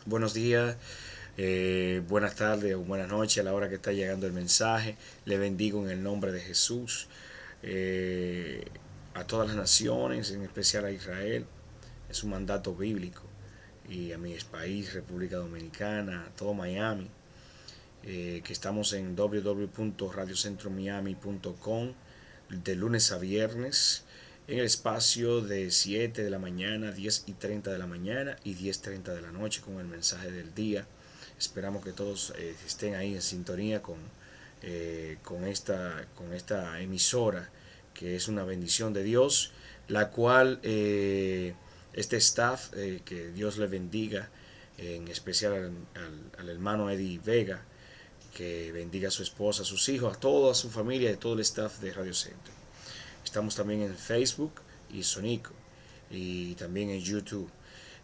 Buenos días, buenas tardes o buenas noches a la hora que está llegando el mensaje. Le bendigo en el nombre de Jesús eh, a todas las naciones, en especial a Israel. Es un mandato bíblico. Y a mi país, República Dominicana, a todo Miami, que estamos en www.radiocentromiami.com de lunes a viernes en el espacio de 7 de la mañana, 10:30 de la mañana y 10:30 de la noche con el mensaje del día. Esperamos que todos estén ahí en sintonía con esta emisora que es una bendición de Dios, la cual este staff, que Dios le bendiga, en especial al hermano Eddie Vega, que bendiga a su esposa, a sus hijos, a toda su familia y a todo el staff de Radio Centro. Estamos también en Facebook y Sonico y también en YouTube.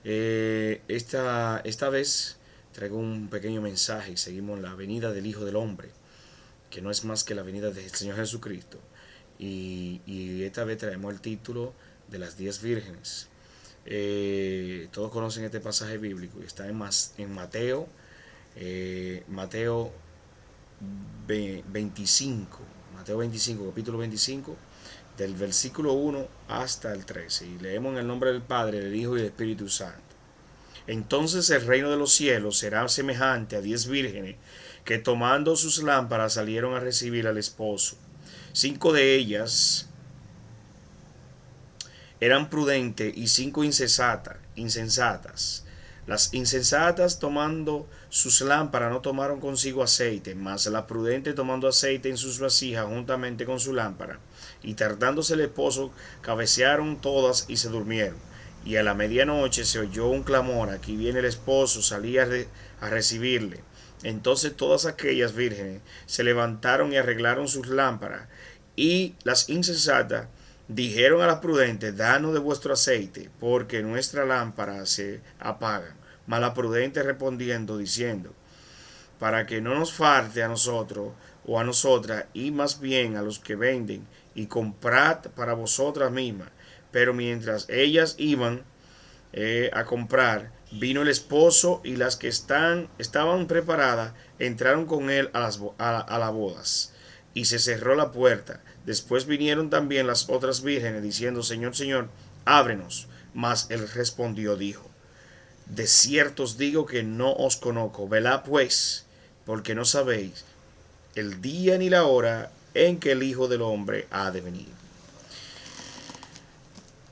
Esta vez traigo un pequeño mensaje y seguimos la venida del Hijo del Hombre, que no es más que la venida del Señor Jesucristo. Y esta vez traemos el título de las 10 vírgenes. Todos conocen este pasaje bíblico y está en Mateo, Mateo 25, Mateo 25, capítulo 25, del versículo 1 hasta el 13. Y leemos en el nombre del Padre, del Hijo y del Espíritu Santo. Entonces el reino de los cielos será semejante a 10 vírgenes que tomando sus lámparas salieron a recibir al esposo. 5 de ellas eran prudentes y 5 insensatas. Las insensatas tomando sus lámparas no tomaron consigo aceite, mas las prudentes tomando aceite en sus vasijas juntamente con su lámpara. Y tardándose el esposo, cabecearon todas y se durmieron. Y a la medianoche se oyó un clamor: aquí viene el esposo, salía a recibirle. Entonces todas aquellas vírgenes se levantaron y arreglaron sus lámparas. Y las insensatas dijeron a las prudentes: danos de vuestro aceite, porque nuestra lámpara se apaga. Mas las prudentes respondiendo, diciendo: para que no nos falte a nosotros o a nosotras, y más bien a los que venden, y comprad para vosotras mismas. Pero mientras ellas iban a comprar, vino el esposo, y las que estaban preparadas entraron con él a las bodas, y se cerró la puerta. Después vinieron también las otras vírgenes, diciendo: Señor, Señor, ábrenos. Mas él respondió, dijo: de cierto os digo que no os conozco. Velad pues, porque no sabéis el día ni la hora en que el Hijo del Hombre ha de venir.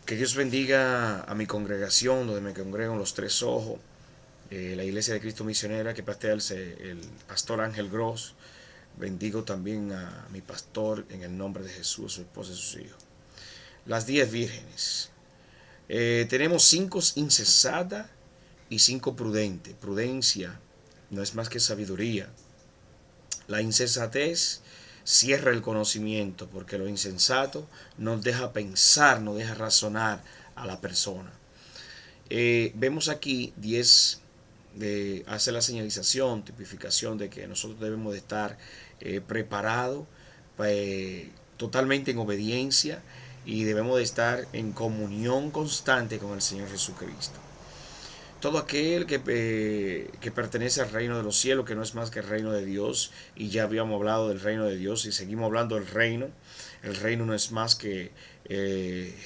Que Dios bendiga a mi congregación, donde me congregan los Tres Ojos, la Iglesia de Cristo Misionera, que pastea el pastor Ángel Gross. Bendigo también a mi pastor en el nombre de Jesús, su esposa y sus hijos. Las 10 vírgenes. Tenemos 5 insensatas y 5 prudentes. Prudencia no es más que sabiduría. La insensatez cierra el conocimiento, porque lo insensato nos deja pensar, nos deja razonar a la persona. Vemos aquí 10, hace la señalización, tipificación de que nosotros debemos de estar preparados, totalmente en obediencia, y debemos de estar en comunión constante con el Señor Jesucristo. Todo aquel que pertenece al reino de los cielos, que no es más que el reino de Dios, y ya habíamos hablado del reino de Dios y seguimos hablando del reino. El reino no es más que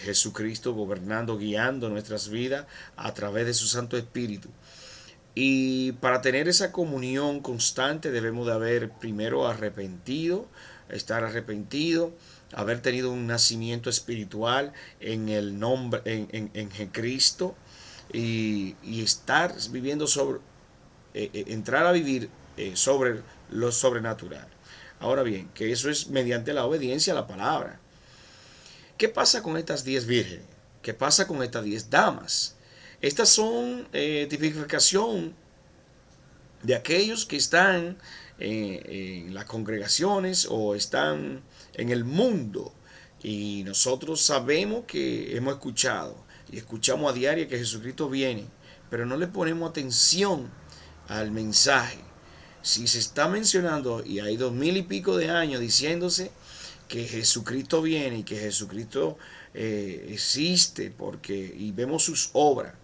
Jesucristo gobernando, guiando nuestras vidas a través de su Santo Espíritu. Y para tener esa comunión constante debemos de haber primero arrepentido, estar arrepentido, haber tenido un nacimiento espiritual en el nombre, en Cristo, y estar viviendo sobre, entrar a vivir sobre lo sobrenatural. Ahora bien, que eso es mediante la obediencia a la palabra. ¿Qué pasa con estas 10 vírgenes? ¿Qué pasa con estas 10 damas? Estas son tipificación de aquellos que están en las congregaciones o están en el mundo. Y nosotros sabemos que hemos escuchado y escuchamos a diario que Jesucristo viene, pero no le ponemos atención al mensaje. Si se está mencionando, y hay 2000 y pico de años diciéndose que Jesucristo viene y que Jesucristo existe, porque y vemos sus obras,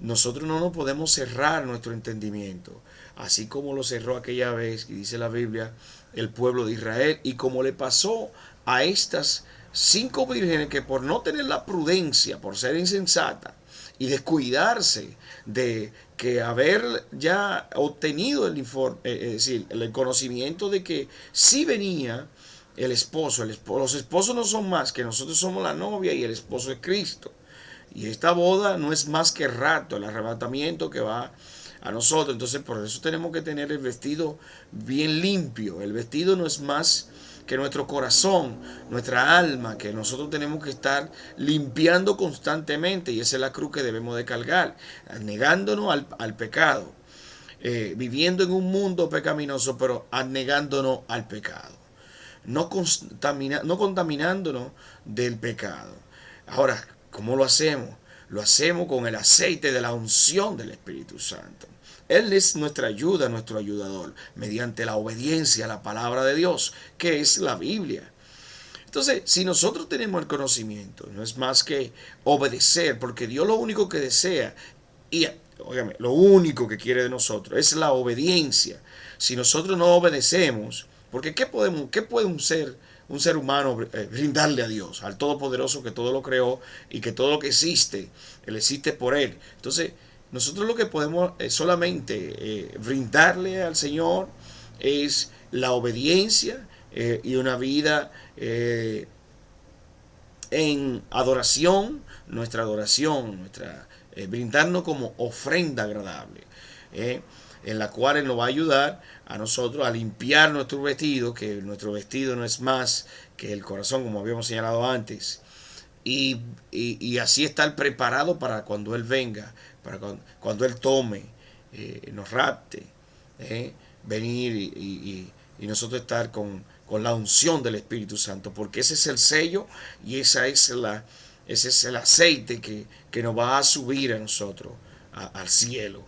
nosotros no nos podemos cerrar nuestro entendimiento, así como lo cerró aquella vez, y dice la Biblia, el pueblo de Israel, y como le pasó a estas 5 vírgenes que por no tener la prudencia, por ser insensata y descuidarse de que haber ya obtenido el informe, es decir, el conocimiento de que sí venía el esposo, los esposos no son más que nosotros somos la novia y el esposo es Cristo. Y esta boda no es más que rato, el arrebatamiento que va a nosotros. Entonces por eso tenemos que tener el vestido bien limpio. El vestido no es más que nuestro corazón, nuestra alma, que nosotros tenemos que estar limpiando constantemente, y esa es la cruz que debemos de cargar, negándonos al pecado, viviendo en un mundo pecaminoso, pero negándonos al pecado, no contaminándonos del pecado. Ahora, ¿cómo lo hacemos? Lo hacemos con el aceite de la unción del Espíritu Santo. Él es nuestra ayuda, nuestro ayudador, mediante la obediencia a la palabra de Dios, que es la Biblia. Entonces, si nosotros tenemos el conocimiento, no es más que obedecer, porque Dios lo único que desea, y óigame, lo único que quiere de nosotros es la obediencia. Si nosotros no obedecemos, porque qué puede un ser humano brindarle a Dios, al Todopoderoso que todo lo creó y que todo lo que existe, Él existe por Él? Entonces, nosotros lo que podemos solamente brindarle al Señor es la obediencia y una vida en adoración, nuestra brindarnos como ofrenda agradable, en la cual Él nos va a ayudar a nosotros a limpiar nuestro vestido, que nuestro vestido no es más que el corazón, como habíamos señalado antes, y así estar preparado para cuando Él venga, para cuando Él tome, nos rapte, venir y nosotros estar con la unción del Espíritu Santo, porque ese es el sello y ese es el aceite que nos va a subir a nosotros al cielo.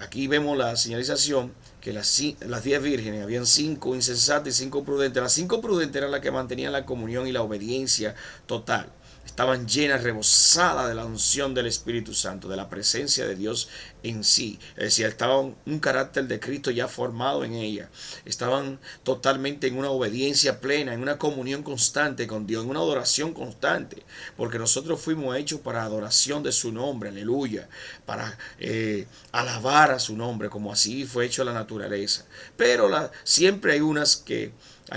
Aquí vemos la señalización que las 10 vírgenes, habían 5 insensatas y 5 prudentes. Las 5 prudentes eran las que mantenían la comunión y la obediencia total. Estaban llenas, rebosadas de la unción del Espíritu Santo, de la presencia de Dios en sí. Es decir, estaban un carácter de Cristo ya formado en ella. Estaban totalmente en una obediencia plena, en una comunión constante con Dios, en una adoración constante. Porque nosotros fuimos hechos para adoración de su nombre, aleluya. Para alabar a su nombre, como así fue hecho la naturaleza. Pero siempre hay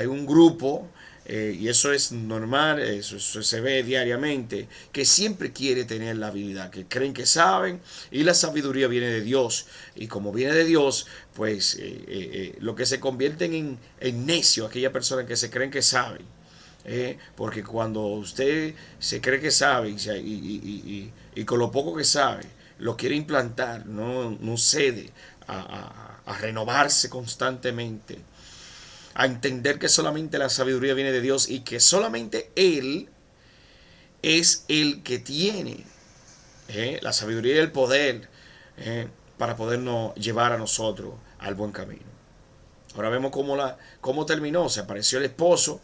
un grupo, y eso es normal, eso se ve diariamente, que siempre quiere tener la habilidad, que creen que saben, y la sabiduría viene de Dios, y como viene de Dios, pues lo que se convierten en necio, aquella persona que se creen que saben, porque cuando usted se cree que sabe y con lo poco que sabe lo quiere implantar, no cede a renovarse constantemente, a entender que solamente la sabiduría viene de Dios y que solamente Él es el que tiene la sabiduría y el poder para podernos llevar a nosotros al buen camino. Ahora vemos cómo terminó. Se apareció el esposo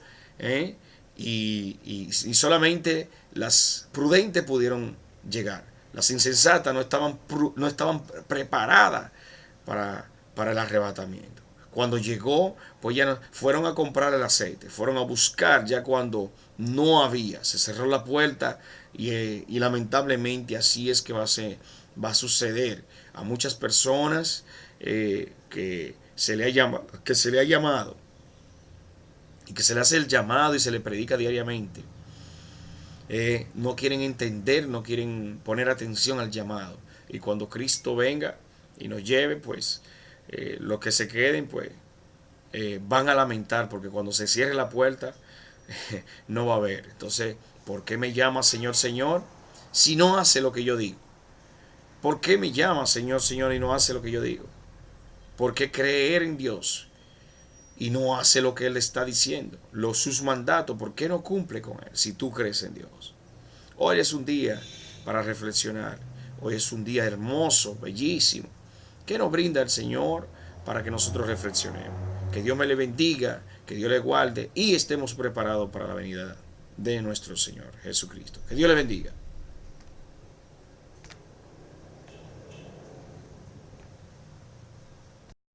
y solamente las prudentes pudieron llegar. Las insensatas no estaban preparadas para el arrebatamiento. Cuando llegó, pues ya fueron a comprar el aceite, fueron a buscar ya cuando no había, se cerró la puerta y lamentablemente así es que va a suceder a muchas personas que se le ha llamado y que se le hace el llamado y se le predica diariamente. No quieren entender, no quieren poner atención al llamado, y cuando Cristo venga y nos lleve, pues los que se queden, pues van a lamentar, porque cuando se cierre la puerta no va a haber. Entonces, ¿por qué me llama Señor, Señor si no hace lo que yo digo? ¿Por qué me llama Señor, Señor y no hace lo que yo digo? ¿Por qué creer en Dios y no hace lo que Él está diciendo? Sus mandatos, ¿por qué no cumple con Él si tú crees en Dios? Hoy es un día para reflexionar. Hoy es un día hermoso, bellísimo, que nos brinda el Señor para que nosotros reflexionemos. Que Dios me le bendiga, que Dios le guarde y estemos preparados para la venida de nuestro Señor Jesucristo. Que Dios le bendiga.